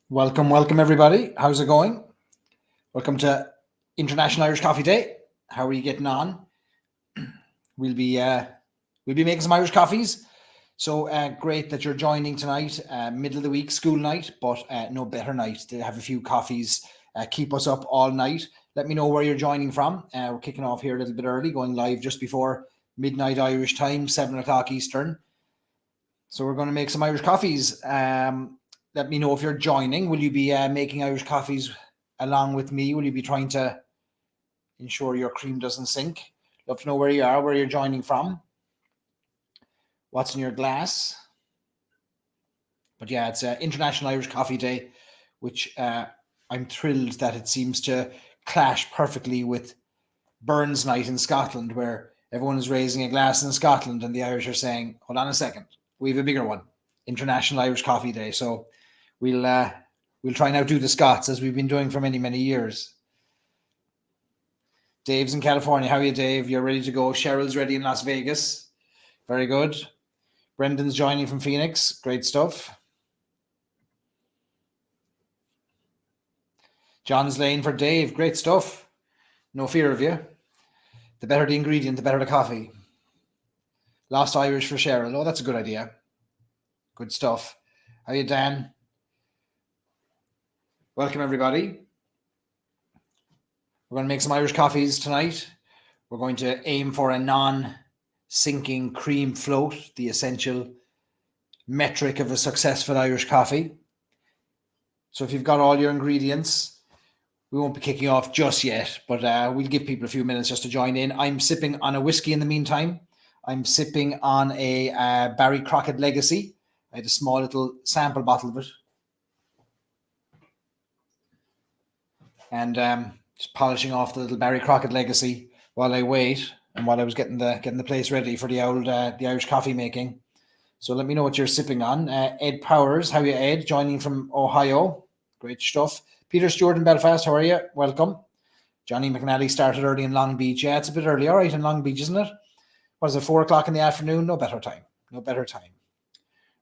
Welcome everybody. How's it going? Welcome to International Irish Coffee Day. How are you getting on? We'll be making some Irish coffees. So great that you're joining tonight. Middle of the week, school night, but no better night to have a few coffees. Keep us up all night. Let me know where you're joining from. We're kicking off here a little bit early, going live just before midnight Irish time, 7 o'clock Eastern. So we're going to make some Irish coffees. Let me know if you're joining. Will you be making Irish coffees along with me? Will you be trying to ensure your cream doesn't sink? Love to know where you are, where you're joining from, what's in your glass. But yeah, it's International Irish Coffee Day, which I'm thrilled that it seems to clash perfectly with Burns Night in Scotland, where everyone is raising a glass in Scotland and the Irish are saying, hold on a second, we have a bigger one, International Irish Coffee Day. So we'll try and outdo the Scots, as we've been doing for many, many years. Dave's in California. How are you, Dave? You're ready to go. Cheryl's ready in Las Vegas. Very good. Brendan's joining from Phoenix. Great stuff. John's laying for Dave. Great stuff. No fear of you. The better the ingredient, the better the coffee. Lost Irish for Cheryl. Oh, that's a good idea. Good stuff. How are you, Dan? Welcome, everybody. We're going to make some Irish coffees tonight. We're going to aim for a non-sinking cream float, the essential metric of a successful Irish coffee. So if you've got all your ingredients, we won't be kicking off just yet, but we'll give people a few minutes just to join in. I'm sipping on a whiskey in the meantime. I'm sipping on a Barry Crockett Legacy. I had a small little sample bottle of it. And just polishing off the little Barry Crockett Legacy while I wait and while I was getting the place ready for the Irish coffee making. So let me know what you're sipping on. Ed Powers, how are you, Ed? Joining from Ohio. Great stuff. Peter Stewart in Belfast, how are you? Welcome. Johnny McNally started early in Long Beach. Yeah, it's a bit early. All right, in Long Beach, isn't it? Was it 4 o'clock in the afternoon? No better time. No better time.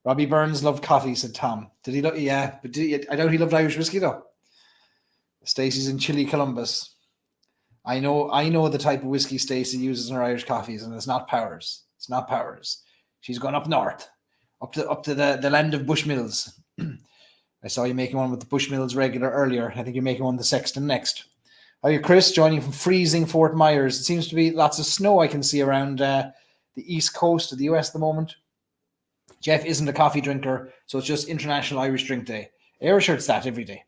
Robbie Burns loved coffee, said Tom. Did he? Yeah, but I doubt he loved Irish whiskey though. Stacey's in Chile, Columbus. I know the type of whiskey Stacey uses in her Irish coffees, and it's not Powers. It's not Powers. She's gone up north, up to the land of Bushmills. I saw you making one with the Bushmills regular earlier. I think you're making one with the Sexton next. How are you, Chris? Joining from freezing Fort Myers. It seems to be lots of snow I can see around the east coast of the US at the moment. Jeff isn't a coffee drinker, so it's just International Irish Drink Day. Irish shirts that every day.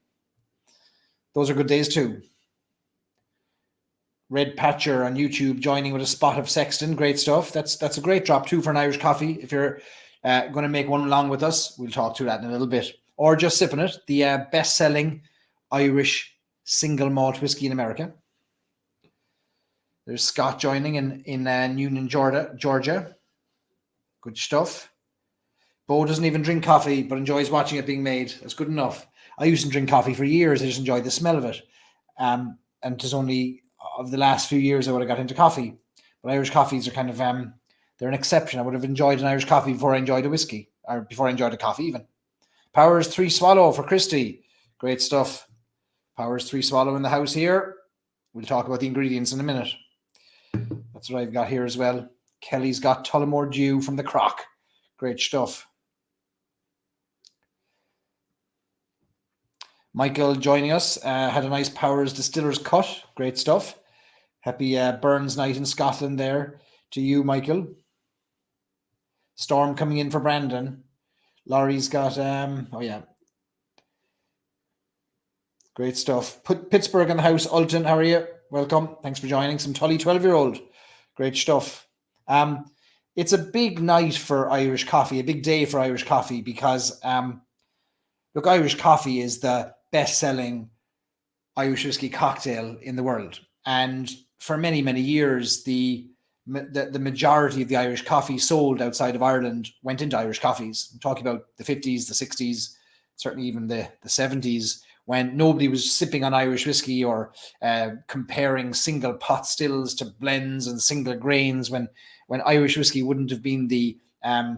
Those are good days too. Red Patcher on YouTube joining with a spot of Sexton. Great stuff. That's a great drop too for an Irish coffee. If you're going to make one along with us, we'll talk to that in a little bit. Or just sipping it. The best-selling Irish single malt whiskey in America. There's Scott joining in Newnan, Georgia. Good stuff. Bo doesn't even drink coffee, but enjoys watching it being made. That's good enough. I used to drink coffee for years. I just enjoyed the smell of it. And it's only of the last few years I would have got into coffee. But Irish coffees are kind of, they're an exception. I would have enjoyed an Irish coffee before I enjoyed a whiskey, or before I enjoyed a coffee even. Powers 3 Swallow for Christy. Great stuff. Powers 3 Swallow in the house here. We'll talk about the ingredients in a minute. That's what I've got here as well. Kelly's got Tullamore Dew from the Crock. Great stuff. Michael joining us. Had a nice Powers Distillers cut. Great stuff. Happy Burns Night in Scotland there to you, Michael. Storm coming in for Brandon. Laurie's got, great stuff. Put Pittsburgh in the house. Ulton, how are you? Welcome. Thanks for joining. Some Tully 12-year-old. Great stuff. It's a big night for Irish coffee, a big day for Irish coffee because, look, Irish coffee is the best-selling Irish whiskey cocktail in the world. And for many, many years, the majority of the Irish coffee sold outside of Ireland went into Irish coffees. I'm talking about the 50s, the 60s, certainly even the 70s, when nobody was sipping on Irish whiskey or comparing single pot stills to blends and single grains, when Irish whiskey wouldn't have been the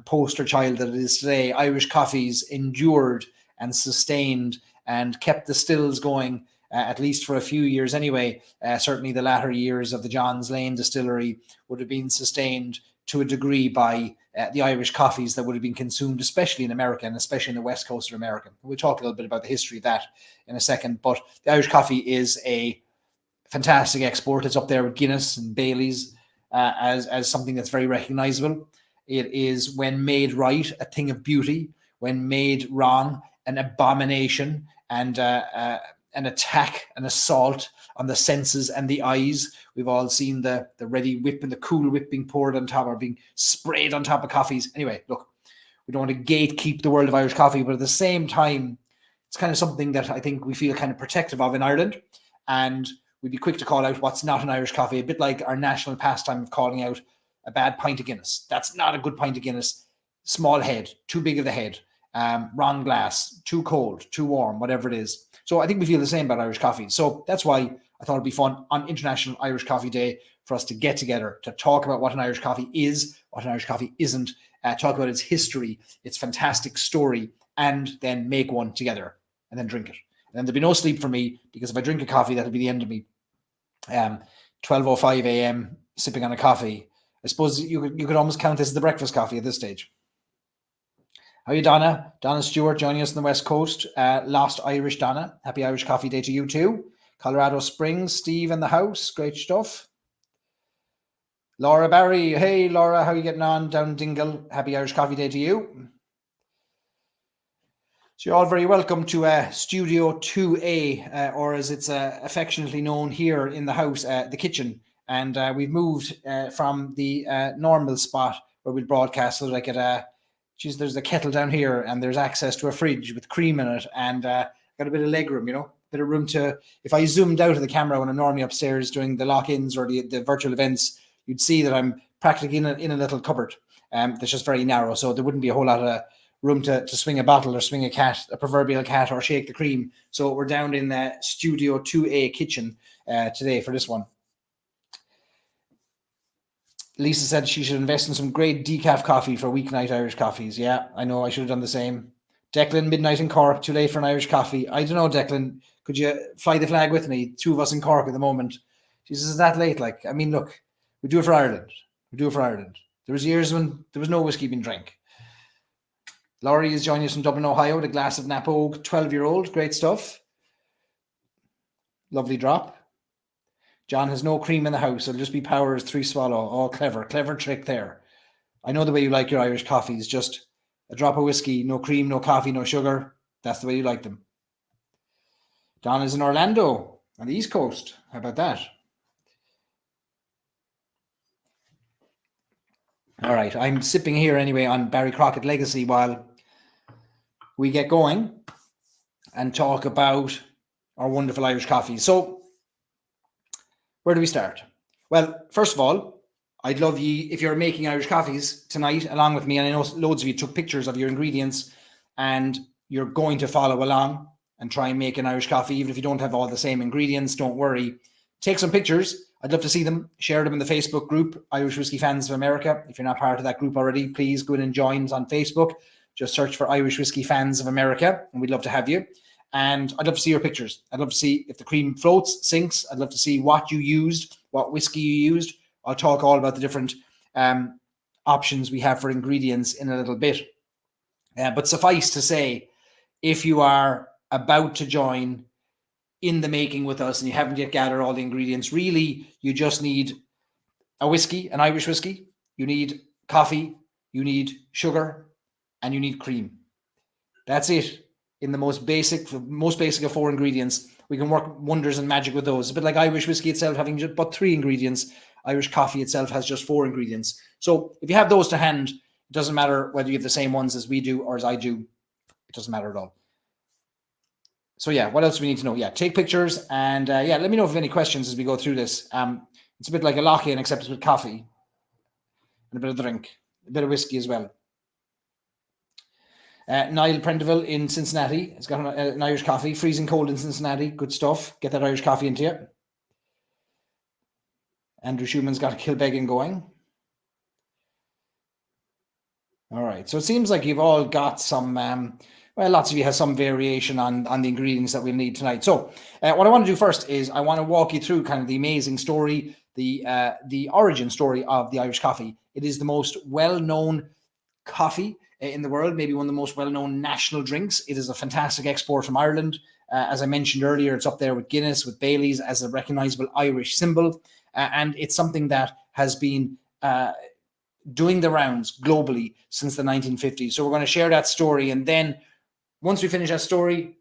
poster child that it is today. Irish coffees endured and sustained and kept the stills going, at least for a few years anyway. Certainly the latter years of the Johns Lane distillery would have been sustained to a degree by the Irish coffees that would have been consumed, especially in America and especially in the west coast of America. We'll talk a little bit about the history of that in a second, but the Irish coffee is a fantastic export. It's up there with Guinness and Bailey's as something that's very recognizable. It is, when made right, a thing of beauty. When made wrong, an abomination and an attack, an assault on the senses and the eyes. We've all seen the ready whip and the cool whip being poured on top or being sprayed on top of coffees. Anyway, look, we don't want to gatekeep the world of Irish coffee, but at the same time, it's kind of something that I think we feel kind of protective of in Ireland. And we'd be quick to call out what's not an Irish coffee, a bit like our national pastime of calling out a bad pint of Guinness. That's not a good pint of Guinness. Small head, too big of the head, wrong glass, too cold, too warm, whatever it is. So I think we feel the same about Irish coffee. So that's why I thought it'd be fun on International Irish Coffee Day for us to get together to talk about what an Irish coffee is, what an Irish coffee isn't, talk about its history, its fantastic story, and then make one together and then drink it. And then there'll be no sleep for me, because if I drink a coffee, that'll be the end of me. 12:05 a.m. sipping on a coffee. I suppose you could almost count this as the breakfast coffee at this stage. How are you, Donna? Donna Stewart joining us on the West Coast. Lost Irish Donna. Happy Irish Coffee Day to you too. Colorado Springs, Steve in the house. Great stuff. Laura Barry. Hey, Laura, how are you getting on down Dingle? Happy Irish Coffee Day to you. So you're all very welcome to Studio 2A, or as it's affectionately known here in the house, the kitchen. And we've moved from the normal spot where we'll broadcast, so that I could... there's a kettle down here, and there's access to a fridge with cream in it, and got a bit of leg room, a bit of room to... If I zoomed out of the camera when I'm normally upstairs doing the lock-ins or the virtual events, you'd see that I'm practically in a little cupboard that's just very narrow, so there wouldn't be a whole lot of room to swing a bottle or swing a proverbial cat, or shake the cream. So we're down in the Studio 2A kitchen today for this one. Lisa said she should invest in some great decaf coffee for weeknight Irish coffees. Yeah, I know, I should have done the same. Declan, midnight in Cork, too late for an Irish coffee. I don't know, Declan, could you fly the flag with me? Two of us in Cork at the moment. Jesus, is that late? Like, I mean, look, we do it for Ireland. There was years when there was no whiskey being drank. Laurie is joining us from Dublin, Ohio, with a glass of Napogue, 12-year-old. Great stuff. Lovely drop. John has no cream in the house. It'll just be Powers 3 swallow. Oh, clever trick there. I know the way you like your Irish coffees. Just a drop of whiskey, no cream, no coffee, no sugar. That's the way you like them. Don is in Orlando on the East Coast. How about that? All right, I'm sipping here anyway on Barry Crockett Legacy while we get going and talk about our wonderful Irish coffee. So, where do we start? Well, first of all, I'd love you, if you're making Irish coffees tonight along with me, and I know loads of you took pictures of your ingredients and you're going to follow along and try and make an Irish coffee, even if you don't have all the same ingredients, don't worry. Take some pictures. I'd love to see them. Share them in the Facebook group, Irish Whiskey Fans of America. If you're not part of that group already, please go in and join us on Facebook. Just search for Irish Whiskey Fans of America, and we'd love to have you. And I'd love to see your pictures. I'd love to see if the cream floats, sinks. I'd love to see what you used, what whiskey you used. I'll talk all about the different options we have for ingredients in a little bit. But suffice to say, if you are about to join in the making with us and you haven't yet gathered all the ingredients, really, you just need a whiskey, an Irish whiskey. You need coffee, you need sugar, and you need cream. That's it. In the most basic of 4 ingredients, we can work wonders and magic with those. A bit like Irish whiskey itself having just but 3 ingredients. Irish coffee itself has just 4 ingredients. So if you have those to hand, it doesn't matter whether you have the same ones as we do or as I do. It doesn't matter at all. So yeah, what else do we need to know? Yeah, take pictures and let me know if you have any questions as we go through this. It's a bit like a lock-in, except it's with coffee and a bit of drink, a bit of whiskey as well. Niall Prendeville in Cincinnati has got an Irish coffee, freezing cold in Cincinnati. Good stuff. Get that Irish coffee into you. Andrew Schumann's got a Kilbeggan going. All right. So it seems like you've all got some well, lots of you has some variation on the ingredients that we'll need tonight. So what I want to do first is I want to walk you through kind of the amazing story, the origin story of the Irish coffee. It is the most well-known coffee in the world, maybe one of the most well-known national drinks. It is a fantastic export from Ireland. As I mentioned earlier, it's up there with Guinness, with Bailey's as a recognizable Irish symbol. And it's something that has been doing the rounds globally since the 1950s. So we're going to share that story. And then once we finish that story,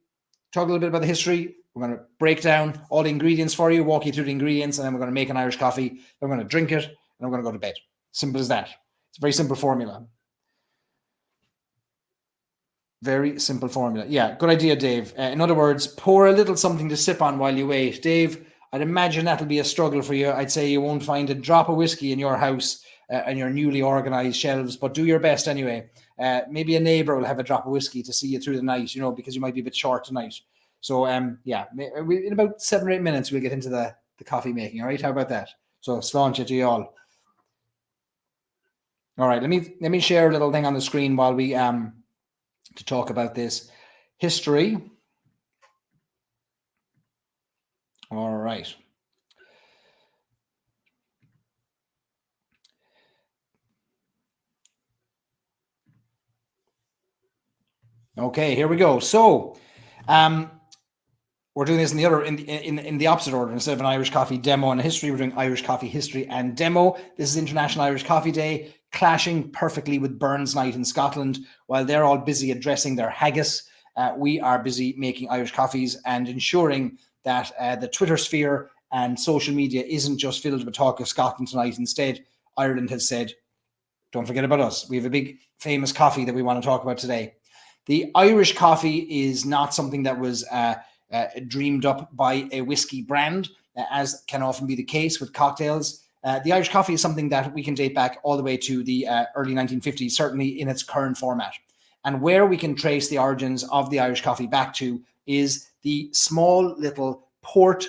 talk a little bit about the history. We're going to break down all the ingredients for you, walk you through the ingredients, and then we're going to make an Irish coffee. Then we're going to drink it, and we're going to go to bed. Simple as that. It's a very simple formula. Very simple formula. Yeah, good idea, Dave. In other words, pour a little something to sip on while you wait. Dave, I'd imagine that'll be a struggle for you. I'd say you won't find a drop of whiskey in your house and your newly organized shelves, but do your best anyway. Maybe a neighbor will have a drop of whiskey to see you through the night, because you might be a bit short tonight. So, in about 7 or 8 minutes, we'll get into the coffee making. All right, how about that? So, sláinte to you all. All right, let me share a little thing on the screen while we to talk about this history. All right. Okay, here we go. So, we're doing this in the opposite order. Instead of an Irish coffee demo and a history, we're doing Irish coffee history and demo. This is International Irish Coffee Day, clashing perfectly with Burns Night in Scotland. While they're all busy addressing their haggis, we are busy making Irish coffees and ensuring that the Twitter sphere and social media isn't just filled with talk of Scotland tonight. Instead, Ireland has said, don't forget about us. We have a big famous coffee that we want to talk about today. The Irish coffee is not something that was dreamed up by a whiskey brand, as can often be the case with cocktails. The Irish coffee is something that we can date back all the way to the early 1950s, certainly in its current format. And where we can trace the origins of the Irish coffee back to is the small little port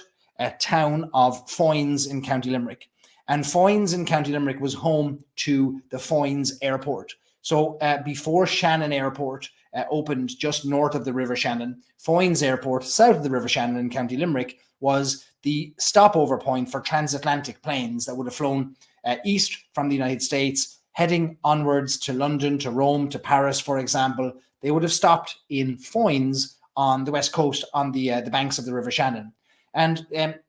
town of Foynes in County Limerick. And Foynes in County Limerick was home to the Foynes Airport. So before Shannon Airport opened just north of the River Shannon, Foynes Airport, south of the River Shannon in County Limerick, was the stopover point for transatlantic planes that would have flown east from the United States, heading onwards to London, to Rome, to Paris, for example. They would have stopped in Foynes on the west coast on the banks of the River Shannon. And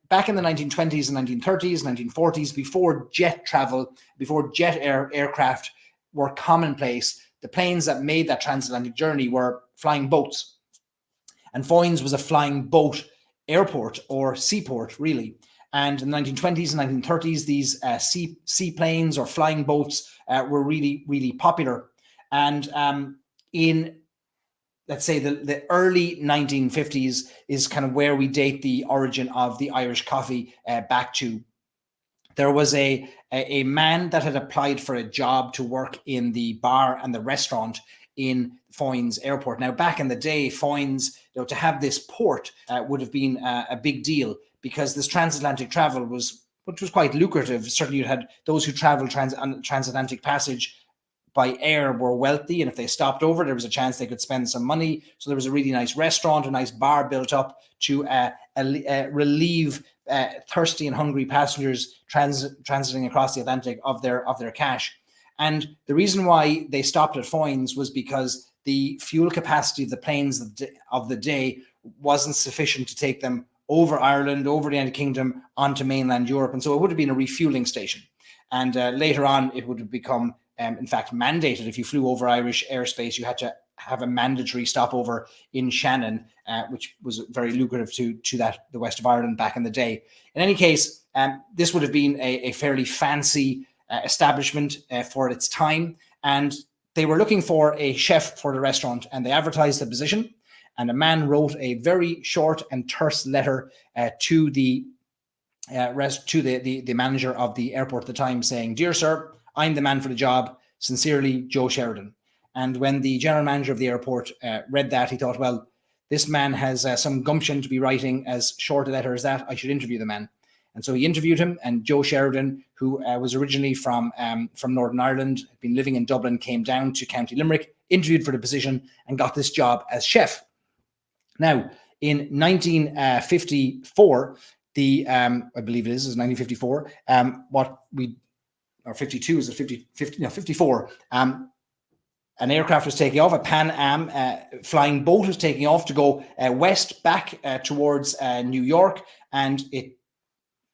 back in the 1920s and 1930s, 1940s, before jet travel, before jet aircraft were commonplace, the planes that made that transatlantic journey were flying boats. And Foynes was a flying boat airport or seaport, really. And in the 1920s and 1930s, these seaplanes or flying boats were really, really popular. And in, let's say, the early 1950s is kind of where we date the origin of the Irish coffee back to. There was a man that had applied for a job to work in the bar and the restaurant in Foynes Airport. Now, back in the day, Foynes, to have this port would have been a big deal, because this transatlantic travel was quite lucrative. Certainly, you had those who traveled transatlantic passage by air were wealthy, and if they stopped over, there was a chance they could spend some money. So there was a really nice restaurant, a nice bar built up to relieve thirsty and hungry passengers transiting across the Atlantic of their cash. And the reason why they stopped at Foynes was because the fuel capacity of the planes of the day wasn't sufficient to take them over Ireland, over the United Kingdom, onto mainland Europe. And so it would have been a refueling station. And later on, it would have become, in fact, mandated. If you flew over Irish airspace, you had to have a mandatory stopover in Shannon, which was very lucrative to the west of Ireland back in the day. In any case, this would have been a fairly fancy establishment for its time, and they were looking for a chef for the restaurant, and they advertised the position, and a man wrote a very short and terse letter to the manager of the airport at the time, saying, "Dear sir, I'm the man for the job. Sincerely, Joe Sheridan." And when the general manager of the airport read that, he thought, well, this man has some gumption to be writing as short a letter as that. I should interview the man. And so he interviewed him, and Joe Sheridan, who was originally from Northern Ireland, had been living in Dublin, came down to County Limerick, interviewed for the position, and got this job as chef. Now, in 1954, I believe it is 1954, or 52, is it 50, no, 54, an aircraft was taking off, a Pan Am flying boat was taking off to go west back towards New York, and it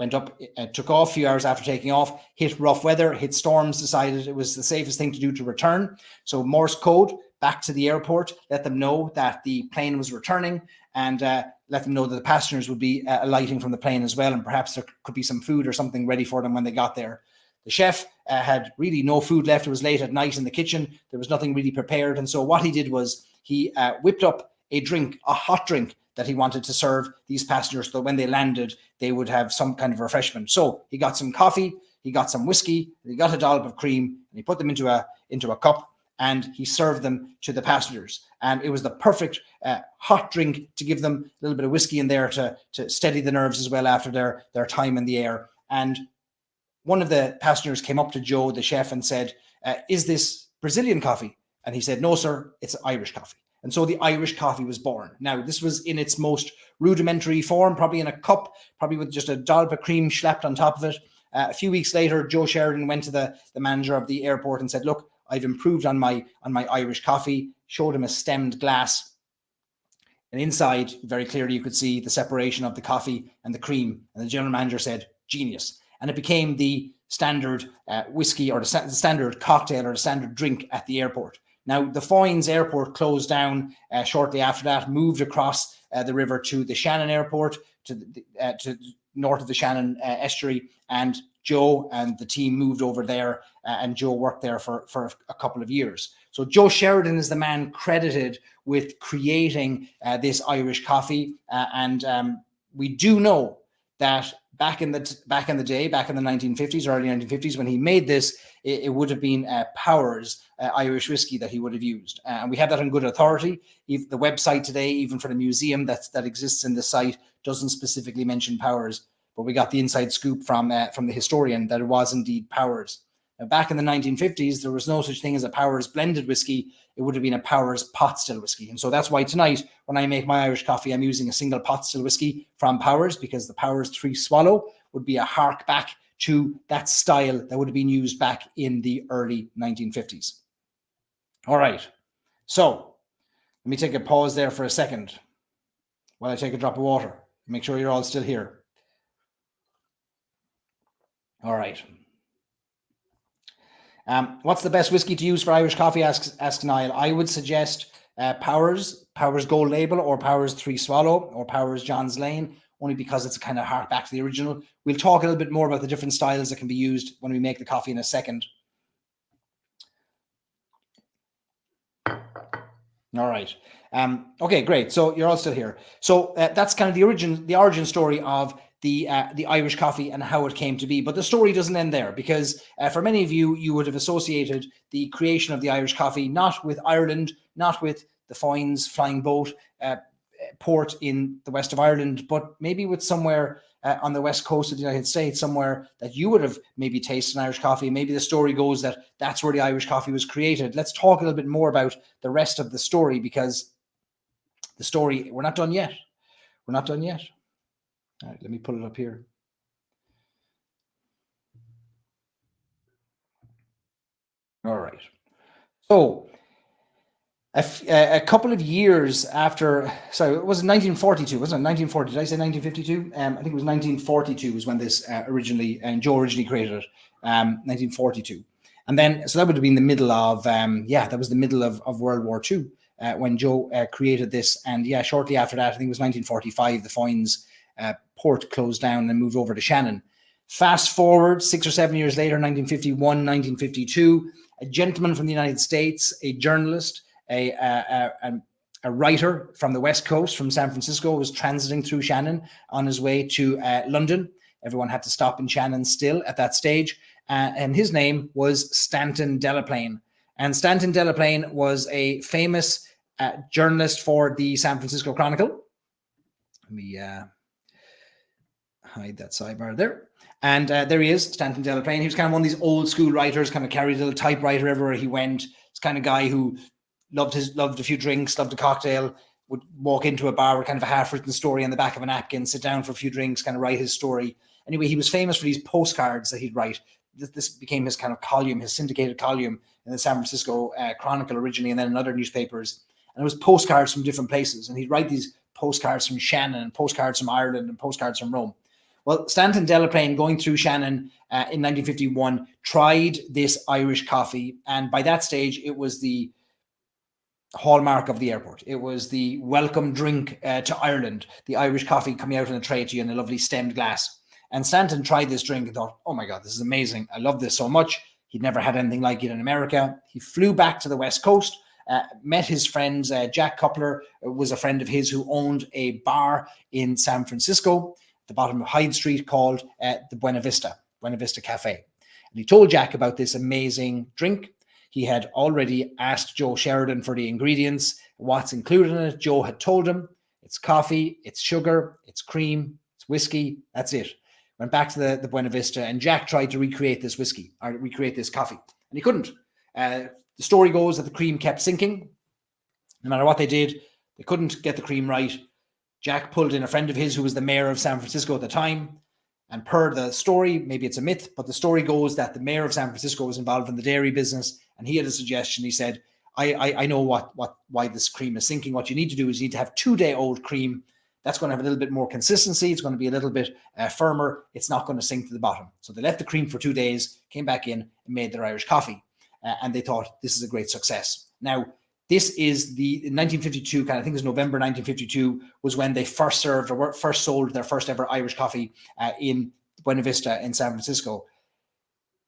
went up, took off a few hours after taking off, hit rough weather, hit storms, decided it was the safest thing to do to return. So Morse code back to the airport, let them know that the plane was returning, and let them know that the passengers would be alighting from the plane as well, and perhaps there could be some food or something ready for them when they got there. The chef had really no food left. It was late at night in the kitchen. There was nothing really prepared. And so what he did was he whipped up a hot drink that he wanted to serve these passengers, so when they landed, they would have some kind of refreshment. So he got some coffee, he got some whiskey, he got a dollop of cream, and he put them into a cup, and he served them to the passengers. And it was the perfect hot drink to give them a little bit of whiskey in there to steady the nerves as well after their time in the air. And one of the passengers came up to Joe, the chef, and said, is this Brazilian coffee? And he said, no, sir, it's Irish coffee. And so the Irish coffee was born. Now, this was in its most rudimentary form, probably in a cup, probably with just a dollop of cream slapped on top of it. A few weeks later, Joe Sheridan went to the manager of the airport and said, look, I've improved on my Irish coffee, showed him a stemmed glass. And inside, very clearly, you could see the separation of the coffee and the cream. And the general manager said, genius. And it became the standard whiskey, or the standard cocktail, or the standard drink at the airport. Now, the Foynes Airport closed down shortly after that, moved across the river to the Shannon Airport, to north of the Shannon estuary, and Joe and the team moved over there, and Joe worked there for a couple of years. So Joe Sheridan is the man credited with creating this Irish coffee, and we do know that back in the day, back in the 1950s, early 1950s, when he made this, it would have been Powers Irish whiskey that he would have used. And we have that on good authority. The website today, even for the museum that exists in the site, doesn't specifically mention Powers, but we got the inside scoop from the historian that it was indeed Powers. Now, back in the 1950s, there was no such thing as a Powers blended whiskey. It would have been a Powers pot still whiskey. And so that's why tonight, when I make my Irish coffee, I'm using a single pot still whiskey from Powers, because the Powers 3 Swallow would be a hark back to that style that would have been used back in the early 1950s. All right. So let me take a pause there for a second while I take a drop of water. Make sure you're all still here. All right. What's the best whiskey to use for Irish coffee? Asks Niall. I would suggest Powers Gold Label, or Powers 3 Swallow, or Powers John's Lane, only because it's a kind of hark back to the original. We'll talk a little bit more about the different styles that can be used when we make the coffee in a second. All right. Okay, great. So you're all still here. So that's kind of the origin story of the Irish coffee and how it came to be. But the story doesn't end there, because for many of you, you would have associated the creation of the Irish coffee not with Ireland, not with the Foynes flying boat port in the west of Ireland, but maybe with somewhere on the west coast of the United States, somewhere that you would have maybe tasted an Irish coffee. Maybe the story goes that that's where the Irish coffee was created. Let's talk a little bit more about the rest of the story, because the story, we're not done yet. We're not done yet. All right, let me pull it up here. All right. So a couple of years after, sorry, it was 1942, wasn't it? 1940. Did I say 1952? I think it was 1942 was when this originally, and Joe originally created it, 1942. And then, so that would have been the middle of, that was the middle of World War II when Joe created this. And shortly after that, I think it was 1945, the Foynes port closed down and moved over to Shannon. Fast forward 6 or 7 years later, 1951, 1952, a gentleman from the United States, a journalist, a writer from the West Coast, from San Francisco, was transiting through Shannon on his way to London. Everyone had to stop in Shannon still at that stage. And his name was Stanton Delaplane. And Stanton Delaplane was a famous journalist for the San Francisco Chronicle. Let me hide that sidebar there. And there he is, Stanton Delaplane. He was kind of one of these old school writers, kind of carried a little typewriter everywhere he went. It's kind of guy who loved a few drinks, loved a cocktail, would walk into a bar with kind of a half-written story on the back of a napkin, sit down for a few drinks, kind of write his story. Anyway, he was famous for these postcards that he'd write. This became his kind of column, his syndicated column in the San Francisco Chronicle originally, and then in other newspapers. And it was postcards from different places. And he'd write these postcards from Shannon, and postcards from Ireland, and postcards from Rome. Well, Stanton Delaplane, going through Shannon in 1951, tried this Irish coffee. And by that stage, it was the hallmark of the airport. It was the welcome drink to Ireland, the Irish coffee coming out in a tray to you in a lovely stemmed glass. And Stanton tried this drink and thought, oh my God, this is amazing. I love this so much. He'd never had anything like it in America. He flew back to the West Coast, met his friends. Jack Coupler was a friend of his who owned a bar in San Francisco at the bottom of Hyde Street called the Buena Vista Cafe. And he told Jack about this amazing drink. He had already asked Joe Sheridan for the ingredients, what's included in it. Joe had told him it's coffee, it's sugar, it's cream, it's whiskey. That's it. Went back to the Buena Vista, and Jack tried to recreate this whiskey or recreate this coffee, and he couldn't. The story goes that the cream kept sinking. No matter what they did, they couldn't get the cream right. Jack pulled in a friend of his who was the mayor of San Francisco at the time. And per the story, maybe it's a myth, but the story goes that the mayor of San Francisco was involved in the dairy business, and he had a suggestion. He said, I know why this cream is sinking. What you need to do is you need to have 2-day-old cream. That's going to have a little bit more consistency. It's going to be a little bit firmer. It's not going to sink to the bottom. So they left the cream for 2 days, came back in and made their Irish coffee. And they thought this is a great success. Now, this is the 1952, I think it was November 1952, was when they first served or first sold their first ever Irish coffee in Buena Vista in San Francisco.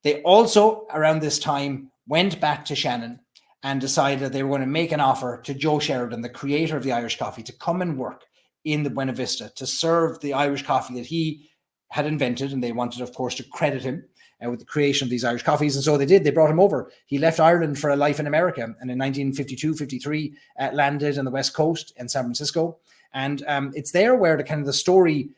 They also, around this time, went back to Shannon and decided that they were going to make an offer to Joe Sheridan, the creator of the Irish coffee, to come and work in the Buena Vista to serve the Irish coffee that he had invented. And they wanted, of course, to credit him with the creation of these Irish coffees. And so they did. They brought him over. He left Ireland for a life in America. And in 1952-53, landed on the West Coast in San Francisco. And it's there where the story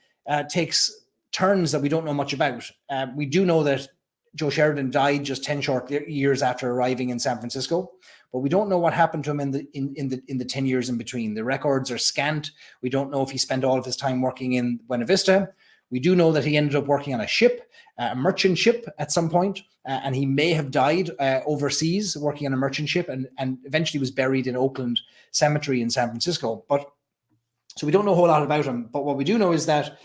takes turns that we don't know much about. We do know that Joe Sheridan died just 10 short years after arriving in San Francisco, but we don't know what happened to him in the 10 years in between. The records are scant. We don't know if he spent all of his time working in Buena Vista. We do know that he ended up working on a ship, a merchant ship at some point, and he may have died overseas working on a merchant ship, and eventually was buried in Oakland Cemetery in San Francisco. So we don't know a whole lot about him, but what we do know is that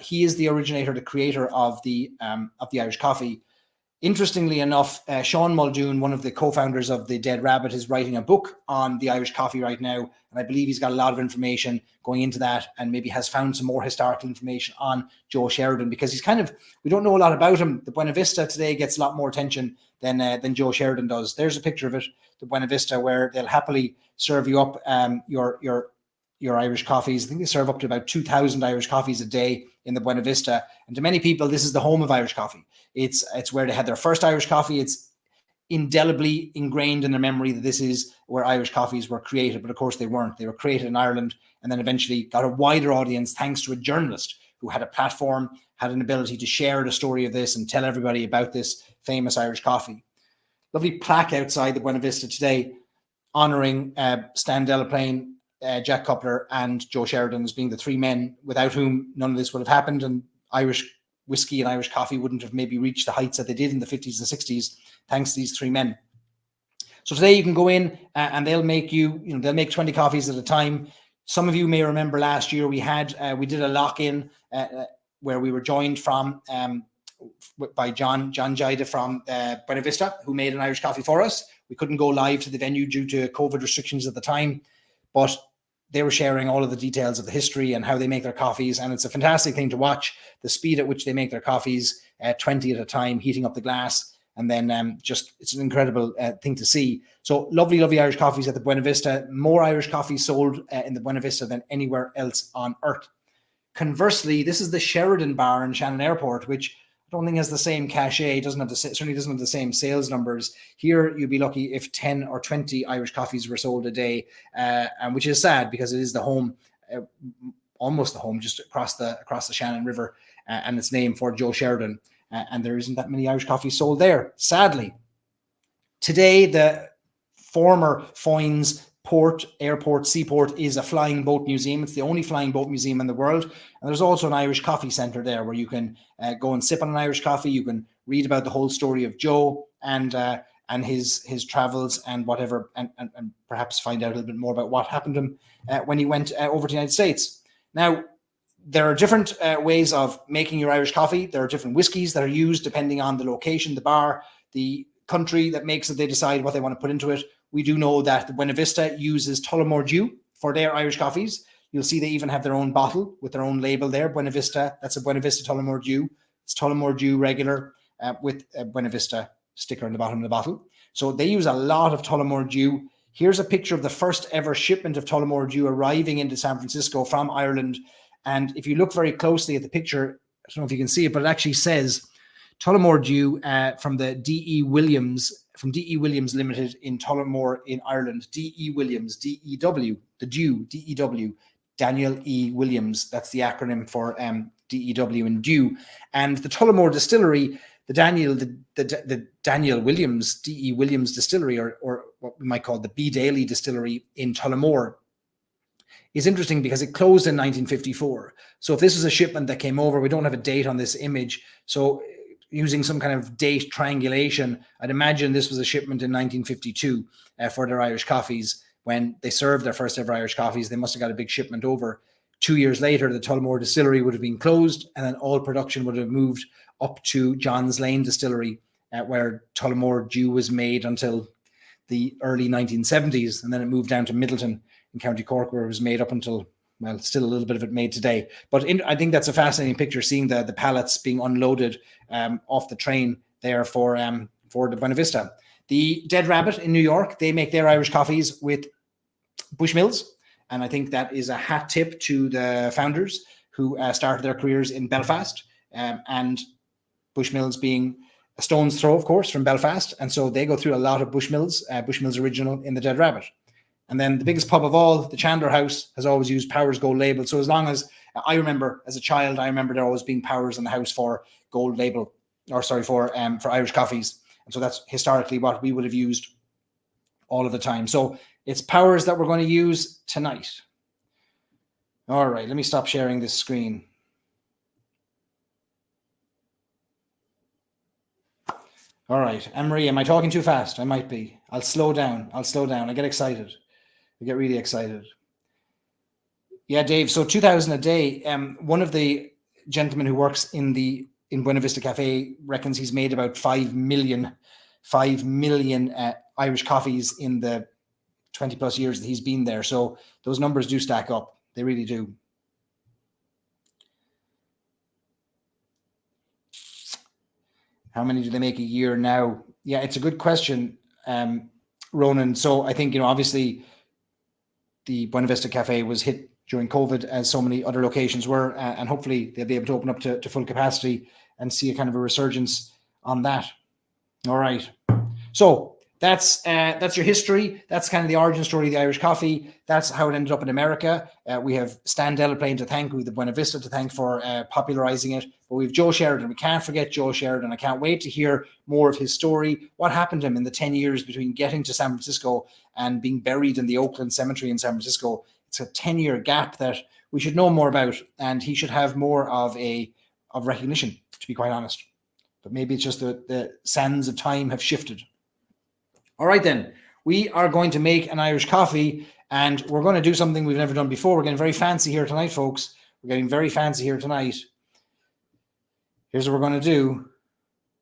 he is the originator, the creator of the Irish coffee. Interestingly enough, Sean Muldoon, one of the co-founders of the Dead Rabbit, is writing a book on the Irish coffee right now. And I believe he's got a lot of information going into that, and maybe has found some more historical information on Joe Sheridan, because he's we don't know a lot about him. The Buena Vista today gets a lot more attention than Joe Sheridan does. There's a picture of it, the Buena Vista, where they'll happily serve you up your Irish coffees. I think they serve up to about 2,000 Irish coffees a day in the Buena Vista. And to many people, this is the home of Irish coffee. It's where they had their first Irish coffee. It's indelibly ingrained in their memory that this is where Irish coffees were created. But of course they weren't. They were created in Ireland, and then eventually got a wider audience thanks to a journalist who had a platform, had an ability to share the story of this and tell everybody about this famous Irish coffee. Lovely plaque outside the Buena Vista today honoring Stan Delaplane, Jack Coupler, and Joe Sheridan as being the three men without whom none of this would have happened, and Irish whiskey and Irish coffee wouldn't have maybe reached the heights that they did in the 50s and 60s thanks to these three men. So today you can go in and they'll make they'll make 20 coffees at a time. Some of you may remember last year we did a lock-in where we were joined by John Jida from Buena Vista, who made an Irish coffee for us. We couldn't go live to the venue due to COVID restrictions at the time, but they were sharing all of the details of the history and how they make their coffees. And it's a fantastic thing to watch, the speed at which they make their coffees, 20 at a time, heating up the glass. And then it's an incredible thing to see. So lovely, lovely Irish coffees at the Buena Vista. More Irish coffee sold in the Buena Vista than anywhere else on earth. Conversely, this is the Sheridan Bar in Shannon Airport, which I don't think has the same cachet, certainly doesn't have the same sales numbers. Here, you'd be lucky if 10 or 20 Irish coffees were sold a day, and which is sad because it is the home, almost the home, just across the Shannon River. and it's named for Joe Sheridan. And there isn't that many Irish coffees sold there, sadly. Today, the former Foynes Airport Seaport is a flying boat museum. It's the only flying boat museum in the world. And there's also an Irish coffee centre there where you can go and sip on an Irish coffee. You can read about the whole story of Joe and his travels and whatever, and perhaps find out a little bit more about what happened to him when he went over to the United States. Now, there are different ways of making your Irish coffee. There are different whiskies that are used depending on the location, the bar, the country that makes it. They decide what they want to put into it. We do know that the Buena Vista uses Tullamore Dew for their Irish coffees. You'll see they even have their own bottle with their own label there. Buena Vista, that's a Buena Vista Tullamore Dew. It's Tullamore Dew regular with a Buena Vista sticker on the bottom of the bottle. So they use a lot of Tullamore Dew. Here's a picture of the first ever shipment of Tullamore Dew arriving into San Francisco from Ireland. And if you look very closely at the picture, I don't know if you can see it, but it actually says Tullamore Dew from the D.E. Williams, from D.E. Williams Limited in Tullamore in Ireland. D.E. Williams, D-E-W, the Dew, D-E-W, Daniel E. Williams. That's the acronym for D-E-W and Dew. And the Tullamore Distillery, the Daniel Williams, D.E. Williams Distillery, or what we might call the B. Daly Distillery in Tullamore, is interesting because it closed in 1954. So if this was a shipment that came over, we don't have a date on this image. So using some kind of date triangulation, I'd imagine this was a shipment in 1952 for their Irish coffees. When they served their first ever Irish coffees, they must have got a big shipment over. 2 years later, the Tullamore Distillery would have been closed, and then all production would have moved up to John's Lane Distillery, where Tullamore Dew was made until the early 1970s, and then it moved down to Middleton in County Cork, where it was made up until, well, still a little bit of it made today. But I think that's a fascinating picture, seeing the pallets being unloaded off the train there for the Buena Vista. The Dead Rabbit in New York, they make their Irish coffees with Bushmills. And I think that is a hat tip to the founders who started their careers in Belfast, and Bushmills being a stone's throw, of course, from Belfast. And so they go through a lot of Bushmills, Bushmills original in the Dead Rabbit. And then the biggest pub of all, the Chandler House, has always used Powers Gold Label. So as long as I remember, as a child, I remember there always being Powers in the house for Gold Label, for Irish coffees. And so that's historically what we would have used all of the time. So it's Powers that we're going to use tonight. All right, let me stop sharing this screen. All right, Anne-Marie, am I talking too fast? I might be. I'll slow down. I get excited. I get really excited. Yeah, Dave. So 2,000 a day. One of the gentlemen who works in Buena Vista Cafe reckons he's made about 5 million Irish coffees in the 20 plus years that he's been there. So those numbers do stack up. They really do. How many do they make a year now? Yeah, it's a good question, Ronan. So I think, obviously the Buena Vista Cafe was hit during COVID, as so many other locations were, and hopefully they'll be able to open up to full capacity and see a kind of a resurgence on that. All right. So that's your history. That's kind of the origin story of the Irish coffee. That's how it ended up in America. We have Stan Delaplane to thank, we have the Buena Vista to thank for popularizing it. But we have Joe Sheridan. We can't forget Joe Sheridan. I can't wait to hear more of his story. What happened to him in the 10 years between getting to San Francisco and being buried in the Oakland Cemetery in San Francisco? It's a 10-year gap that we should know more about, and he should have more of recognition, to be quite honest. But maybe it's just the sands of time have shifted. All right, then. We are going to make an Irish coffee, and we're going to do something we've never done before. We're getting very fancy here tonight, folks. We're getting very fancy here tonight. Here's what we're going to do.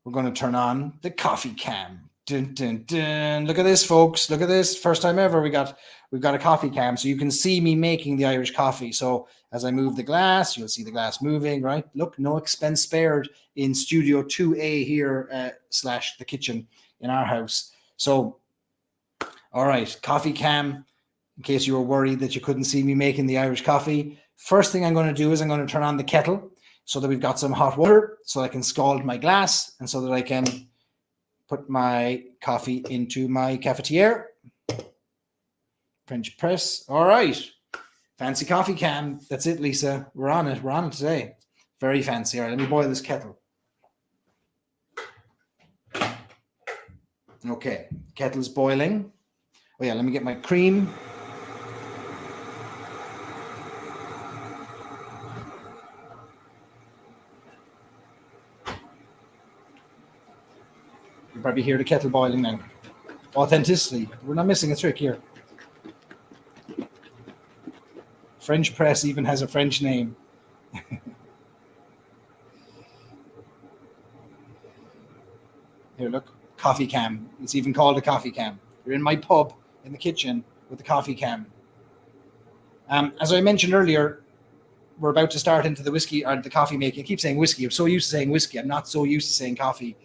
We're going to turn on the coffee cam. Dun, dun, dun. Look at this, folks. Look at this. First time ever we've got a coffee cam, so you can see me making the Irish coffee. So as I move the glass, you'll see the glass moving, right? Look, no expense spared in Studio 2A here / the kitchen in our house. So, all right, coffee cam, in case you were worried that you couldn't see me making the Irish coffee. First thing I'm going to do is I'm going to turn on the kettle so that we've got some hot water so I can scald my glass and so that I can put my coffee into my cafetiere. French press. All right. Fancy coffee cam. That's it, Lisa. We're on it. We're on it today. Very fancy. All right, let me boil this kettle. Okay, kettle's boiling. Oh yeah, let me get my cream. You probably hear the kettle boiling now. Authenticity. We're not missing a trick here. French press even has a French name. Here, look, coffee cam. It's even called a coffee cam. You're in my pub in the kitchen with the coffee cam. As I mentioned earlier, we're about to start into the whiskey or the coffee making. I keep saying whiskey. I'm so used to saying whiskey. I'm not so used to saying coffee.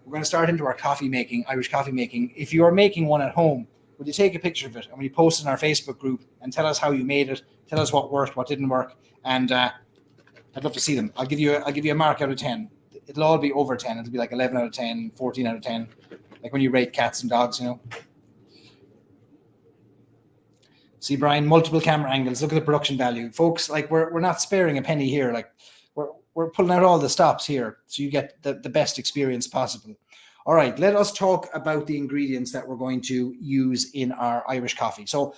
We're going to start into our coffee making, Irish coffee making. If you are making one at home, would you take a picture of it and we post in our Facebook group and tell us how you made it? Tell us what worked, what didn't work, and I'd love to see them. I'll give you a mark out of 10. It'll all be over 10. It'll be like 11 out of 10, 14 out of 10, like when you rate cats and dogs, you know. See, Brian, multiple camera angles. Look at the production value, folks. Like we're not sparing a penny here. Like we're pulling out all the stops here, so you get the best experience possible. All right, let us talk about the ingredients that we're going to use in our Irish coffee. So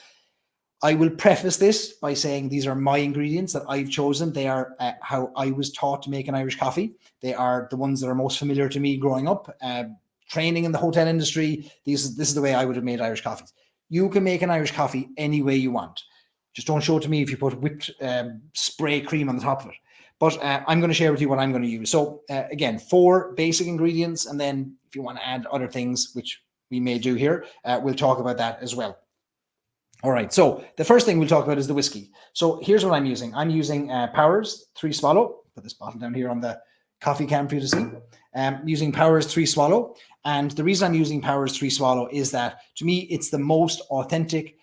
I will preface this by saying these are my ingredients that I've chosen. They are how I was taught to make an Irish coffee. They are the ones that are most familiar to me growing up, training in the hotel industry. This is the way I would have made Irish coffees. You can make an Irish coffee any way you want. Just don't show it to me if you put whipped spray cream on the top of it. But I'm going to share with you what I'm going to use. So again, 4 basic ingredients. And then if you want to add other things, which we may do here, we'll talk about that as well. All right. So the first thing we'll talk about is the whiskey. So here's what I'm using. I'm using Powers 3 Swallow. Put this bottle down here on the coffee cam for you to see. Using Powers 3 Swallow. And the reason I'm using Powers 3 Swallow is that, to me, it's the most authentic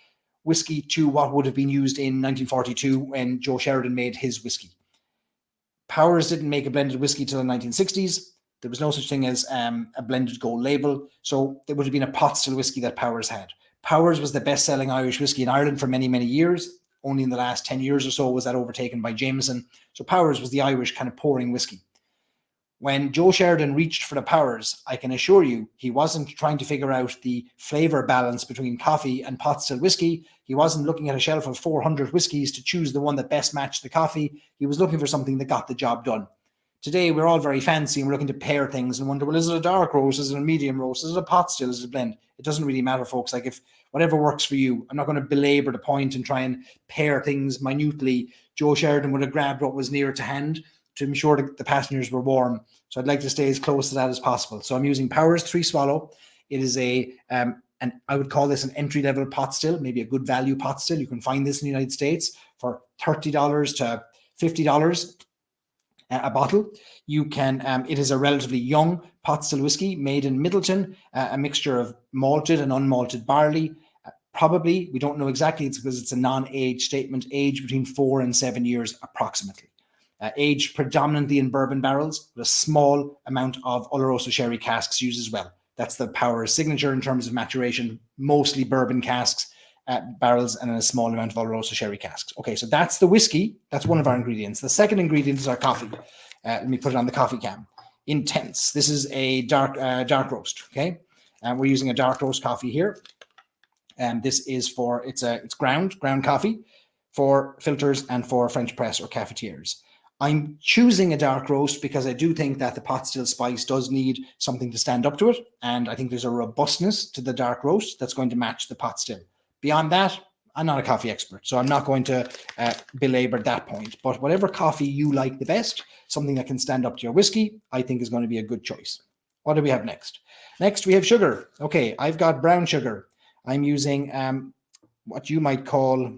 whiskey to what would have been used in 1942 when Joe Sheridan made his whiskey. Powers didn't make a blended whiskey till the 1960s. There was no such thing as a blended gold label. So there would have been a pot still whiskey that Powers had. Powers was the best-selling Irish whiskey in Ireland for many, many years. Only in the last 10 years or so was that overtaken by Jameson. So Powers was the Irish kind of pouring whiskey. When Joe Sheridan reached for the Powers, I can assure you, he wasn't trying to figure out the flavor balance between coffee and pot still whiskey. He wasn't looking at a shelf of 400 whiskeys to choose the one that best matched the coffee. He was looking for something that got the job done. Today, we're all very fancy and we're looking to pair things and wonder, well, is it a dark roast? Is it a medium roast? Is it a pot still? Is it a blend? It doesn't really matter, folks. Like, if whatever works for you, I'm not going to belabor the point and try and pair things minutely. Joe Sheridan would have grabbed what was near to hand to ensure that the passengers were warm. So I'd like to stay as close to that as possible. So I'm using Powers 3 Swallow. It is and I would call this an entry-level pot still, maybe a good value pot still. You can find this in the United States for $30 to $50 a bottle. You can, it is a relatively young pot still whiskey made in Middleton, a mixture of malted and unmalted barley. Probably, we don't know exactly, it's because it's a non-age statement, age between 4 and 7 years approximately. Aged predominantly in bourbon barrels, with a small amount of Oloroso sherry casks used as well. That's the Powers signature in terms of maturation, mostly bourbon casks, barrels, and a small amount of Oloroso sherry casks. Okay, so that's the whiskey. That's one of our ingredients. The second ingredient is our coffee. Let me put it on the coffee cam. Intense. This is a dark roast. Okay, and we're using a dark roast coffee here. And this is for it's ground coffee for filters and for French press or cafetiers. I'm choosing a dark roast because I do think that the pot still spice does need something to stand up to it. And I think there's a robustness to the dark roast that's going to match the pot still. Beyond that, I'm not a coffee expert, so I'm not going to belabor that point. But whatever coffee you like the best, something that can stand up to your whiskey, I think is going to be a good choice. What do we have next? Next, we have sugar. Okay, I've got brown sugar. I'm using what you might call,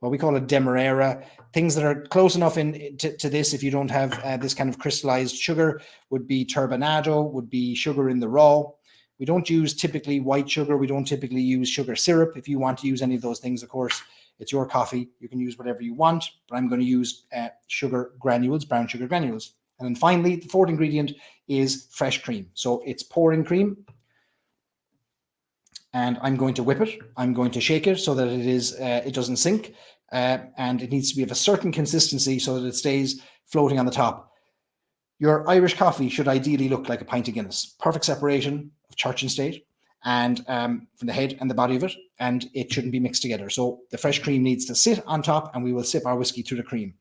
well, we call it Demerara. Things that are close enough to this, if you don't have this kind of crystallized sugar, would be turbinado, would be sugar in the raw. We don't use typically white sugar. We don't typically use sugar syrup. If you want to use any of those things, of course, it's your coffee. You can use whatever you want, but I'm going to use sugar granules, brown sugar granules. And then finally, the fourth ingredient is fresh cream. So it's pouring cream. And I'm going to whip it. I'm going to shake it so that it doesn't sink. And it needs to be of a certain consistency so that it stays floating on the top. Your Irish coffee should ideally look like a pint of Guinness. Perfect separation of church and state, and from the head and the body of it, and it shouldn't be mixed together. So the fresh cream needs to sit on top, and we will sip our whiskey through the cream.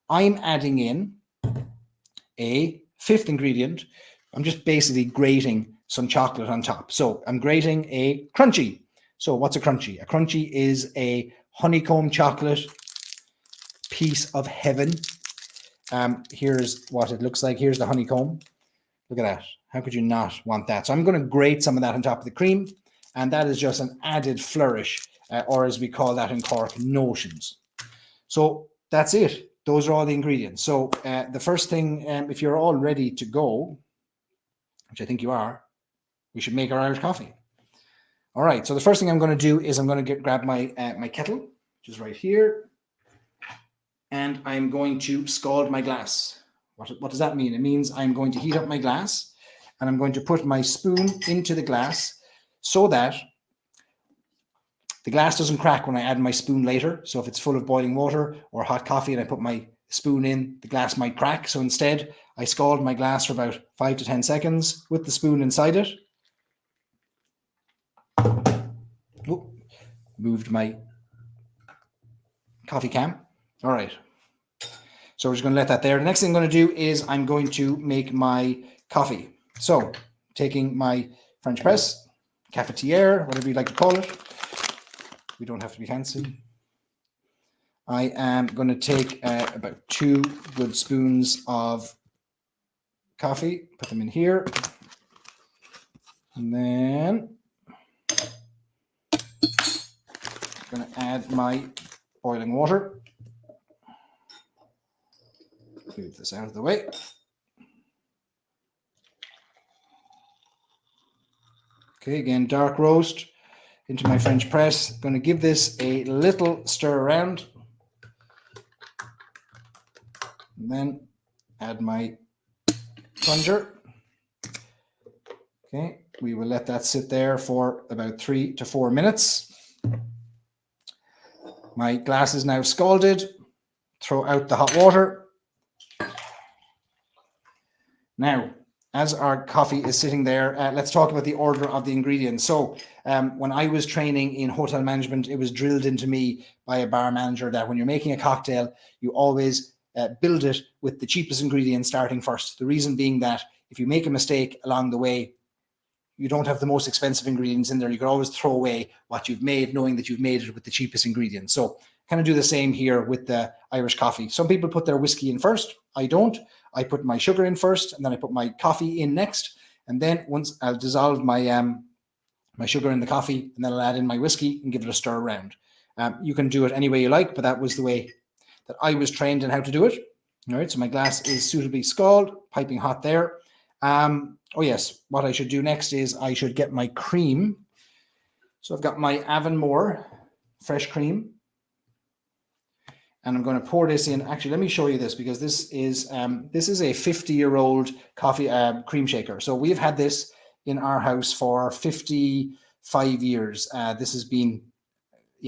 I'm adding in a fifth ingredient. I'm just basically grating some chocolate on top. So I'm grating a crunchy. So what's a crunchy? A crunchy is a honeycomb chocolate piece of heaven. Here's what it looks like. Here's the honeycomb. Look at that. How could you not want that? So I'm going to grate some of that on top of the cream, and that is just an added flourish, or as we call that in Cork, notions. So that's it. Those are all the ingredients. So the first thing, if you're all ready to go, which I think you are, we should make our Irish coffee. All right. So the first thing I'm going to do is I'm going to grab my my kettle, which is right here, and I'm going to scald my glass. What does that mean? It means I'm going to heat up my glass, and I'm going to put my spoon into the glass so that the glass doesn't crack when I add my spoon later. So if it's full of boiling water or hot coffee and I put my spoon in, the glass might crack. So instead, I scald my glass for about 5 to 10 seconds with the spoon inside it. Oh, moved my coffee can. All right. So we're just going to let that there. The next thing I'm going to do is I'm going to make my coffee. So taking my French press, cafetiere, whatever you'd like to call it. We don't have to be fancy. I am going to take about 2 good spoons of coffee, put them in here. And then I'm going to add my boiling water. Move this out of the way. Okay, again, dark roast into my French press. Going to give this a little stir around. And then add my plunger. Okay, we will let that sit there for about 3 to 4 minutes. My glass is now scalded. Throw out the hot water. Now, as our coffee is sitting there, let's talk about the order of the ingredients. So when I was training in hotel management, it was drilled into me by a bar manager that when you're making a cocktail, you always build it with the cheapest ingredients starting first. The reason being that if you make a mistake along the way, you don't have the most expensive ingredients in there. You could always throw away what you've made, knowing that you've made it with the cheapest ingredients. So kind of do the same here with the Irish coffee. Some people put their whiskey in first. I don't. I put my sugar in first, and then I put my coffee in next. And then once I'll dissolve my my sugar in the coffee, and then I'll add in my whiskey and give it a stir around. You can do it any way you like, but that was the way that I was trained in how to do it. All right, so my glass is suitably scalded, piping hot there. Oh yes, what I should do next is I should get my cream. So I've got my Avonmore fresh cream. And I'm going to pour this in. Actually, let me show you this because this is a 50-year-old coffee cream shaker. So we've had this in our house for 55 years. This has been,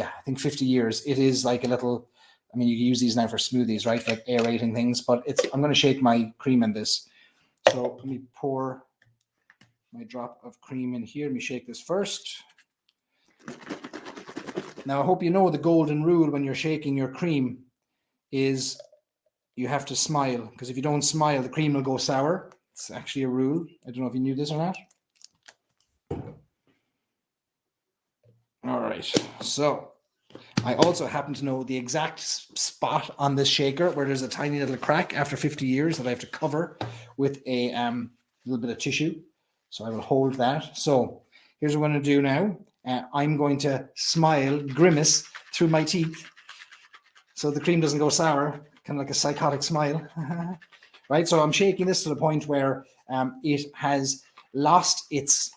I think 50 years. It is like a little, I mean, you can use these now for smoothies, right? Like aerating things, but I'm going to shake my cream in this. So let me pour my drop of cream in here. Let me shake this first. Now, I hope you know the golden rule when you're shaking your cream is you have to smile, because if you don't smile, the cream will go sour. It's actually a rule. I don't know if you knew this or not. All right. So I also happen to know the exact spot on this shaker where there's a tiny little crack after 50 years that I have to cover with a little bit of tissue. So I will hold that. So here's what I'm going to do now. I'm going to smile, grimace through my teeth so the cream doesn't go sour, kind of like a psychotic smile. Right? So I'm shaking this to the point where it has lost its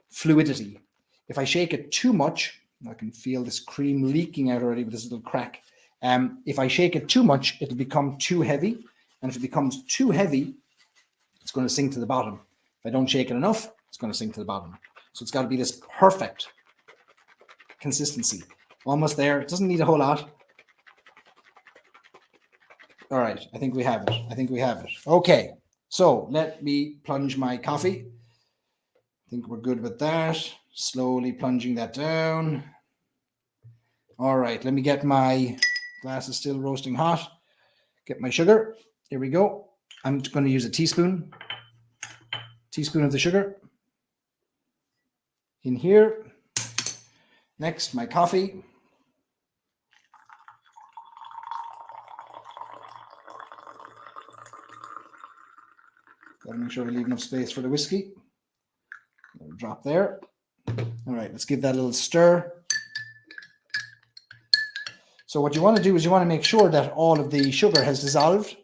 fluidity. If I shake it too much, I can feel this cream leaking out already with this little crack. If I shake it too much, it'll become too heavy. And if it becomes too heavy, it's going to sink to the bottom. If I don't shake it enough, it's going to sink to the bottom. So it's got to be this perfect consistency. Almost there. It doesn't need a whole lot. All right. I think we have it. I think we have it. Okay. So let me plunge my coffee. I think we're good with that. Slowly plunging that down. All right. Let me get my glass is still roasting hot. Get my sugar. Here we go. I'm going to use a teaspoon of the sugar in here. Next, my coffee. Got to make sure we leave enough space for the whiskey. Drop there. All right, let's give that a little stir. So what you want to do is you want to make sure that all of the sugar has dissolved,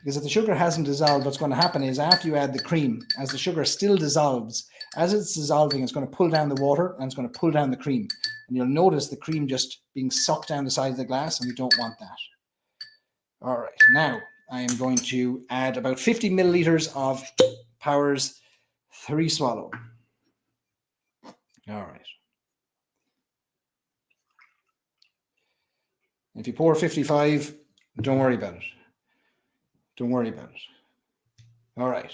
because if the sugar hasn't dissolved, what's going to happen is after you add the cream, as the sugar still dissolves, as it's dissolving, it's going to pull down the water and it's going to pull down the cream. And you'll notice the cream just being sucked down the side of the glass, and we don't want that. All right, now I am going to add about 50 milliliters of Powers 3 Swallow. All right. If you pour 55, don't worry about it. Don't worry about it. All right.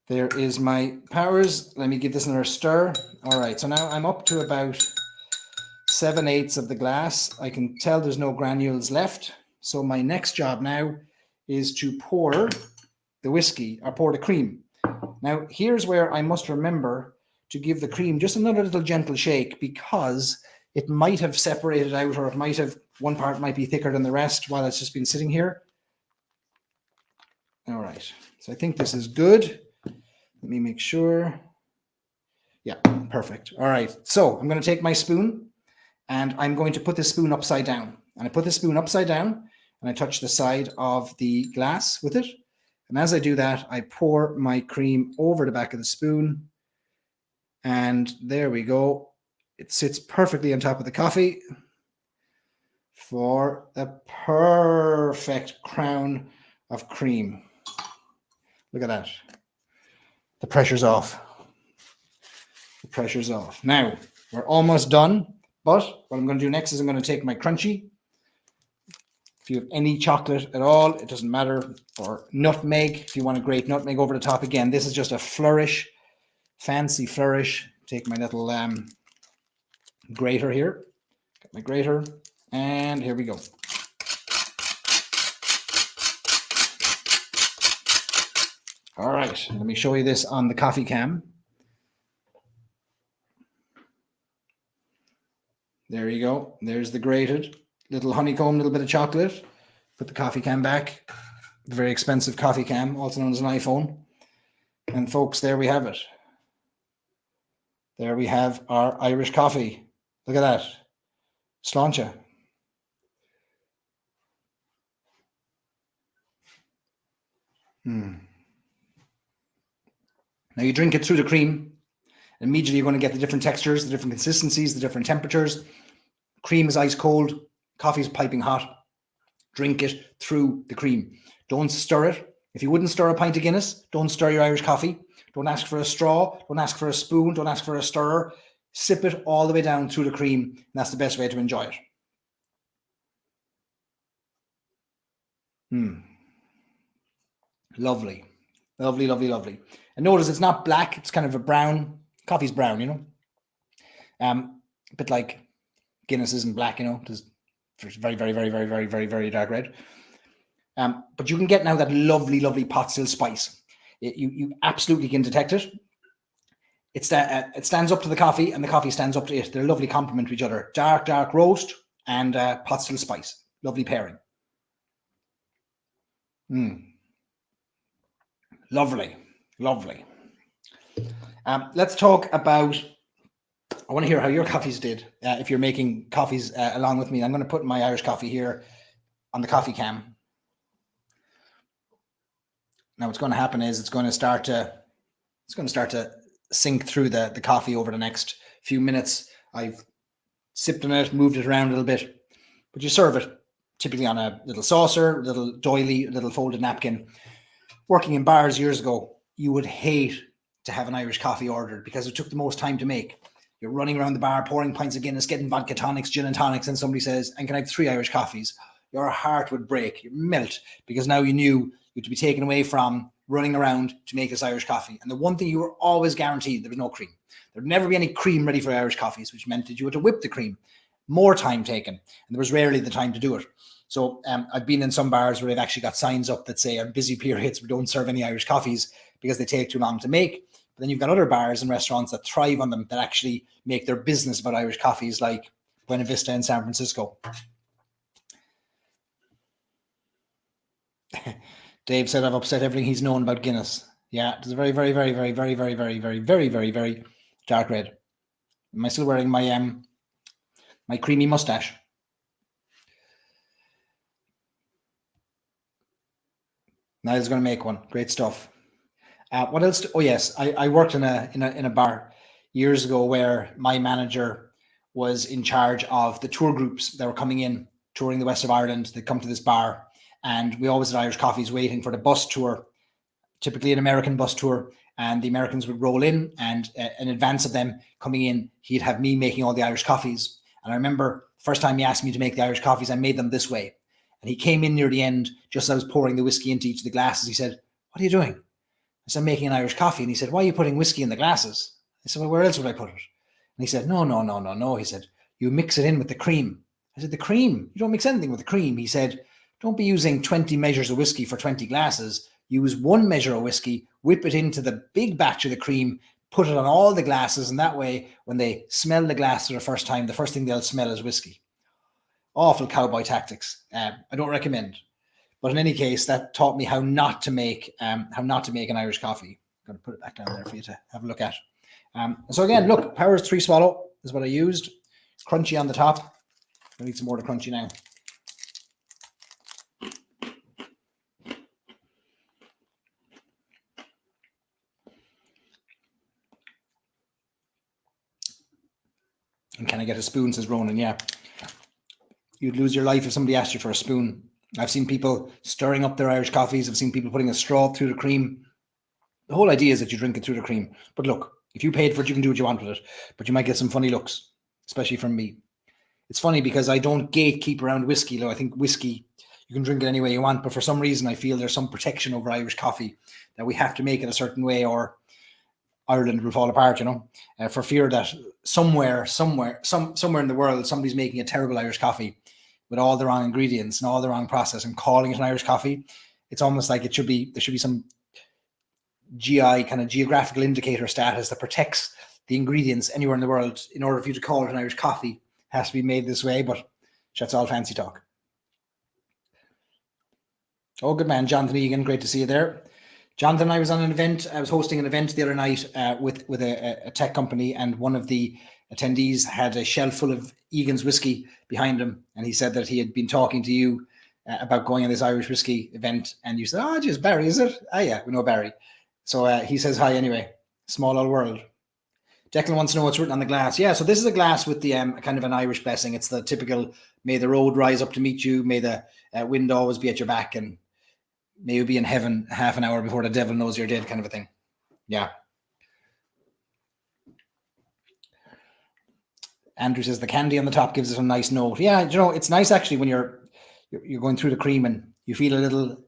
There is my Powers. Let me give this another stir. All right, so now I'm up to about 7/8 of the glass. I can tell there's no granules left. So my next job now is to pour the whiskey, or pour the cream. Now, here's where I must remember to give the cream just another little gentle shake, because it might have separated out, or it might have, one part might be thicker than the rest while it's just been sitting here. All right, so I think this is good. Let me make sure. Yeah, perfect. All right, so I'm going to take my spoon and I'm going to put this spoon upside down. And I put the spoon upside down and I touch the side of the glass with it. And as I do that, I pour my cream over the back of the spoon. And there we go. It sits perfectly on top of the coffee for the perfect crown of cream. Look at that. The pressure's off. The pressure's off. Now, we're almost done. But what I'm going to do next is I'm going to take my crunchy. If you have any chocolate at all, it doesn't matter. Or nutmeg, if you want to grate nutmeg over the top. Again, this is just a flourish, fancy flourish. Take my little grater here. Got my grater. And here we go. All right, let me show you this on the coffee cam. There you go. There's the grated little honeycomb, little bit of chocolate. Put the coffee cam back. Very expensive coffee cam, also known as an iPhone. And folks, there we have it. There we have our Irish coffee. Look at that. Sláinte. Now you drink it through the cream. Immediately you're going to get the different textures, the different consistencies, the different temperatures. Cream is ice cold. Coffee is piping hot. Drink it through the cream. Don't stir it. If you wouldn't stir a pint of Guinness, don't stir your Irish coffee. Don't ask for a straw. Don't ask for a spoon. Don't ask for a stirrer. Sip it all the way down through the cream. And that's the best way to enjoy it. Lovely. Lovely, lovely, lovely. And notice it's not black. It's kind of a brown. Coffee's brown, you know. A bit like Guinness isn't black, you know. It's very, very, very, very, very, very, very dark red. But you can get now that lovely, lovely pot still spice. You absolutely can detect it. It stands up to the coffee, and the coffee stands up to it. They're a lovely complement to each other. Dark, dark roast and pot still spice. Lovely pairing. Lovely, lovely. Let's talk about, I want to hear how your coffees did. If you're making coffees along with me, I'm going to put my Irish coffee here on the coffee cam. Now what's going to happen is it's going to start to sink through the coffee over the next few minutes. I've sipped on it, moved it around a little bit, but you serve it typically on a little saucer, little doily, little folded napkin. Working in bars years ago, you would hate to have an Irish coffee ordered because it took the most time to make. You're running around the bar, pouring pints of Guinness, getting vodka tonics, gin and tonics, and somebody says, and can I have 3 Irish coffees? your heart would break, you melt, because now you knew you'd be taken away from running around to make this Irish coffee. And the one thing you were always guaranteed, there was no cream. There'd never be any cream ready for Irish coffees, which meant that you had to whip the cream. More time taken, and there was rarely the time to do it. So I've been in some bars where they've actually got signs up that say on busy periods we don't serve any Irish coffees because they take too long to make. But then you've got other bars and restaurants that thrive on them, that actually make their business about Irish coffees, like Buena Vista in San Francisco. Dave said I've upset everything he's known about Guinness. Yeah, it's a very, very, very, very, very, very, very, very, very, very, very dark red. Am I still wearing my my creamy mustache? Niall's going to make one. Great stuff. What else? Oh yes, I worked in a bar years ago where my manager was in charge of the tour groups that were coming in touring the west of Ireland. They come to this bar, and we always had Irish coffees waiting for the bus tour, typically an American bus tour, and the Americans would roll in, and in advance of them coming in, he'd have me making all the Irish coffees. And I remember the first time he asked me to make the Irish coffees, I made them this way. And he came in near the end, just as I was pouring the whiskey into each of the glasses. He said, "What are you doing?" I said, "I'm making an Irish coffee." And he said, "Why are you putting whiskey in the glasses?" I said, "Well, where else would I put it?" And he said, No. He said, "You mix it in with the cream." I said, "The cream? You don't mix anything with the cream." He said, "Don't be using 20 measures of whiskey for 20 glasses. Use one measure of whiskey, whip it into the big batch of the cream, put it on all the glasses, and that way, when they smell the glass for the first time, the first thing they'll smell is whiskey." Awful cowboy tactics. I don't recommend. But in any case, that taught me how not to make an Irish coffee. I'm going to put it back down there for you to have a look at. So again, look, Powers 3 Swallow is what I used. Crunchy on the top. I need some more to crunchy now. And can I get a spoon, says Ronan? Yeah. You'd lose your life if somebody asked you for a spoon. I've seen people stirring up their Irish coffees. I've seen people putting a straw through the cream. The whole idea is that you drink it through the cream. But look, if you paid for it, you can do what you want with it. But you might get some funny looks, especially from me. It's funny because I don't gatekeep around whiskey. Though I think whiskey, you can drink it any way you want. But for some reason, I feel there's some protection over Irish coffee that we have to make it a certain way, or Ireland will fall apart, for fear that somewhere in the world, somebody's making a terrible Irish coffee with all the wrong ingredients and all the wrong process and calling it an Irish coffee. It's almost like there should be some GI kind of geographical indicator status that protects the ingredients anywhere in the world. In order for you to call it an Irish coffee, it has to be made this way, but that's all fancy talk. Oh, good man, Jonathan Egan, great to see you there. Jonathan, I was on an event. I was hosting an event the other night with a tech company, and one of the attendees had a shelf full of Egan's whiskey behind him, and he said that he had been talking to you about going on this Irish whiskey event, and you said, "Oh, geez, Barry, is it? Ah, yeah, we know Barry." So he says hi anyway. Small old world. Declan wants to know what's written on the glass. Yeah, so this is a glass with the kind of an Irish blessing. It's the typical, "May the road rise up to meet you. May the wind always be at your back, and may you be in heaven half an hour before the devil knows you're dead," kind of a thing. Yeah. Andrew says the candy on the top gives it a nice note. Yeah, it's nice actually when you're going through the cream and you feel a little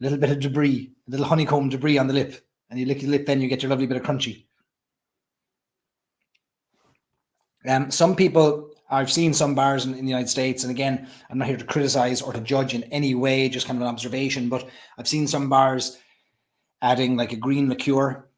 bit of debris, a little honeycomb debris on the lip, and you lick your lip, then you get your lovely bit of crunchy. Some people, I've seen some bars in the United States, and again, I'm not here to criticize or to judge in any way, just kind of an observation, but I've seen some bars adding like a green liqueur,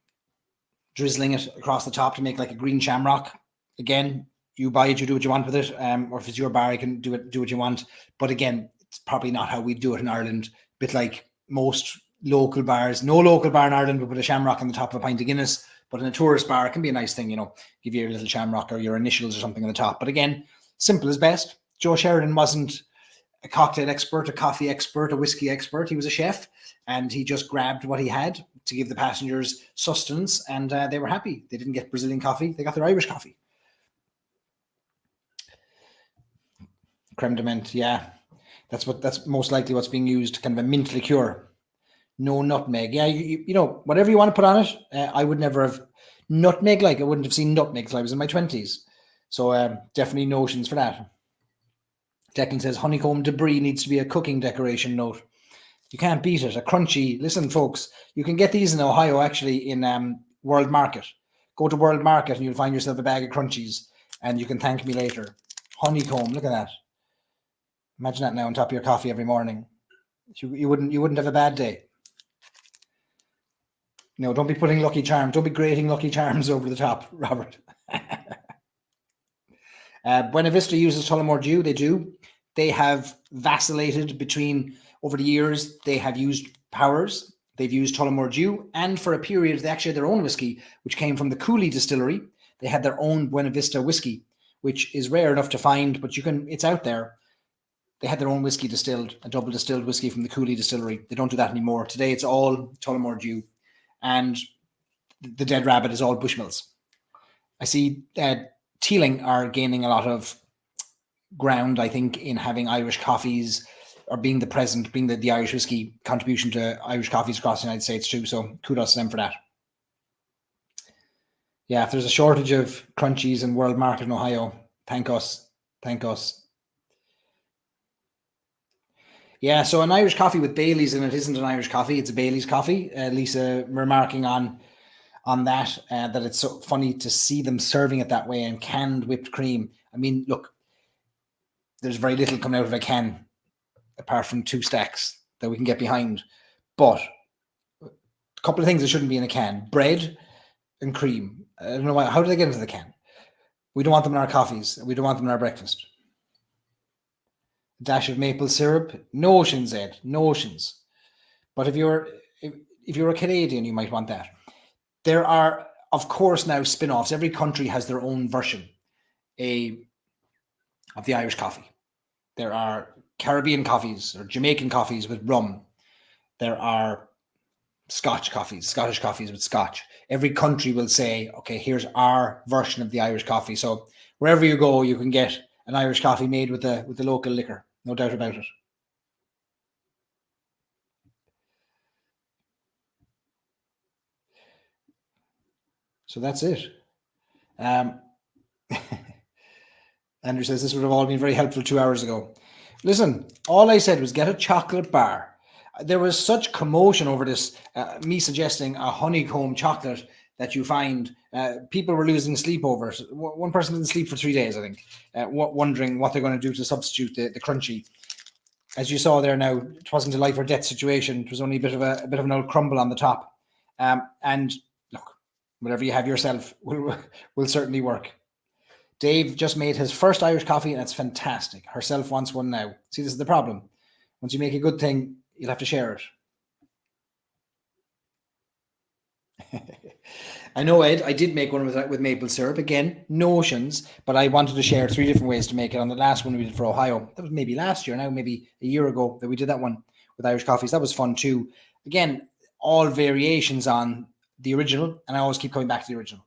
drizzling it across the top to make like a green shamrock. Again, you buy it, you do what you want with it, or if it's your bar, you can do what you want. But again, it's probably not how we do it in Ireland. A bit like most local bars. No local bar in Ireland will put a shamrock on the top of a pint of Guinness, but in a tourist bar, it can be a nice thing, give you a little shamrock or your initials or something on the top. But again, simple is best. Joe Sheridan wasn't a cocktail expert, a coffee expert, a whiskey expert. He was a chef, and he just grabbed what he had to give the passengers sustenance, and they were happy. They didn't get Brazilian coffee. They got their Irish coffee. Creme de menthe, yeah. That's most likely what's being used, kind of a mint liqueur. No nutmeg. Yeah, whatever you want to put on it. I would never have nutmeg, I wouldn't have seen nutmeg till I was in my 20s. So definitely notions for that. Declan says honeycomb debris needs to be a cooking decoration note. You can't beat it. A crunchy. Listen, folks, you can get these in Ohio actually in World Market. Go to World Market and you'll find yourself a bag of crunchies, and you can thank me later. Honeycomb. Look at that. Imagine that now on top of your coffee every morning. You wouldn't have a bad day. No, don't be putting Lucky Charms. Don't be grating Lucky Charms over the top, Robert. Buena Vista uses Tullamore Dew. They do. They have vacillated between, over the years, they have used Powers. They've used Tullamore Dew. And for a period, they actually had their own whiskey, which came from the Cooley distillery. They had their own Buena Vista whiskey, which is rare enough to find, but it's out there. They had their own whiskey distilled, a double distilled whiskey from the Cooley distillery. They don't do that anymore. Today, it's all Tullamore Dew. And the Dead Rabbit is all Bushmills. I see Teeling are gaining a lot of ground, I think, in having Irish coffees or being the Irish whiskey contribution to Irish coffees across the United States too. So kudos to them for that. Yeah, if there's a shortage of crunchies in World Market in Ohio, thank us. Thank us. Yeah, so an Irish coffee with Baileys in it isn't an Irish coffee. It's a Bailey's coffee. Lisa remarking on that, that it's so funny to see them serving it that way, and canned whipped cream. I mean, look, there's very little coming out of a can apart from 2 stacks that we can get behind. But a couple of things that shouldn't be in a can: bread and cream. I don't know why. How do they get into the can? We don't want them in our coffees. We don't want them in our breakfast. A dash of maple syrup. Notions, Ed. Notions. But if you're a Canadian, you might want that. There are, of course, now spin-offs. Every country has their own version of the Irish coffee. There are Caribbean coffees or Jamaican coffees with rum. There are Scottish coffees with Scotch. Every country will say, okay, here's our version of the Irish coffee. So wherever you go, you can get an Irish coffee made with the local liquor. No doubt about it. So that's it. Andrew says this would have all been very helpful 2 hours ago. Listen, all I said was get a chocolate bar. There was such commotion over this, me suggesting a honeycomb chocolate that you find. People were losing sleep over it. One person didn't sleep for 3 days, I think, wondering what they're going to do to substitute the crunchy. As you saw there now, it wasn't a life or death situation. It was only a bit of an old crumble on the top. And look, whatever you have yourself will certainly work. Dave just made his first Irish coffee, and it's fantastic. Herself wants one now. See, this is the problem. Once you make a good thing, you'll have to share it. I know, Ed, I did make one with maple syrup. Again, notions, but I wanted to share 3 different ways to make it. On the last one we did for Ohio, that was maybe last year, now maybe a year ago that we did that one with Irish coffees. That was fun too. Again, all variations on the original, and I always keep coming back to the original.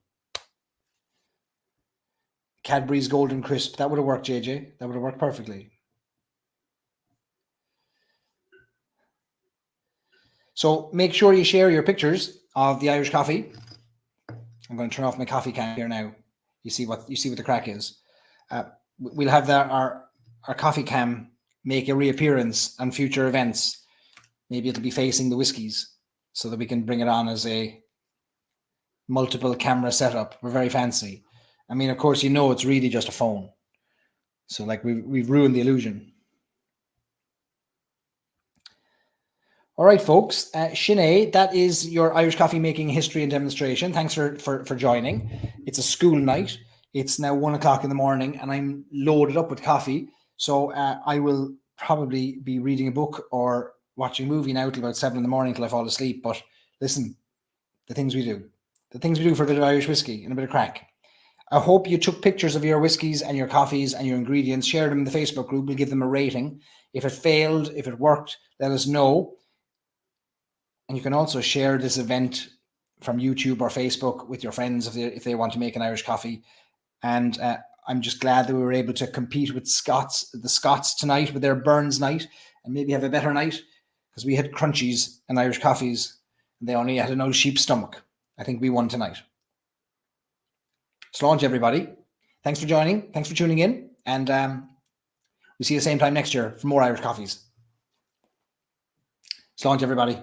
Cadbury's Golden Crisp. That would have worked, JJ. That would have worked perfectly. So make sure you share your pictures of the Irish coffee. I'm going to turn off my coffee can here now. You see what the crack is. We'll have our coffee cam make a reappearance on future events. Maybe it'll be facing the whiskies so that we can bring it on as a multiple camera setup. We're very fancy. I mean, of course, it's really just a phone. So like we've ruined the illusion. All right, folks. Sinead, that is your Irish coffee making history and demonstration. Thanks for joining. It's a school night. It's now 1:00 in the morning and I'm loaded up with coffee. So I will probably be reading a book or watching a movie now till about 7 in the morning till I fall asleep. But listen, the things we do for a bit of Irish whiskey and a bit of crack. I hope you took pictures of your whiskies and your coffees and your ingredients, shared them in the Facebook group. We'll give them a rating. If it failed, if it worked, let us know. And you can also share this event from YouTube or Facebook with your friends if they want to make an Irish coffee. And I'm just glad that we were able to compete with the Scots tonight with their Burns night, and maybe have a better night, because we had crunchies and Irish coffees and they only had an old sheep's stomach. I think we won tonight. Slán everybody. Thanks for joining. Thanks for tuning in. And we'll We'll see you the same time next year for more Irish coffees. So long to everybody.